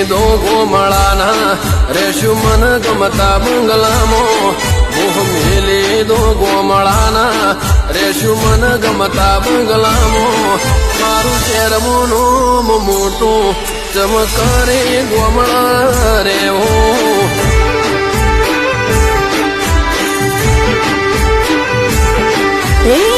લીધો ગોમળાના રેશું મન ગમતા બંગલામાં મોહ લીધો ગોમળાના રેશું મન ગમતા બંગલામાં મારું શેરમોનું મોટું ચમકારે ગોમળા રે હો Hey!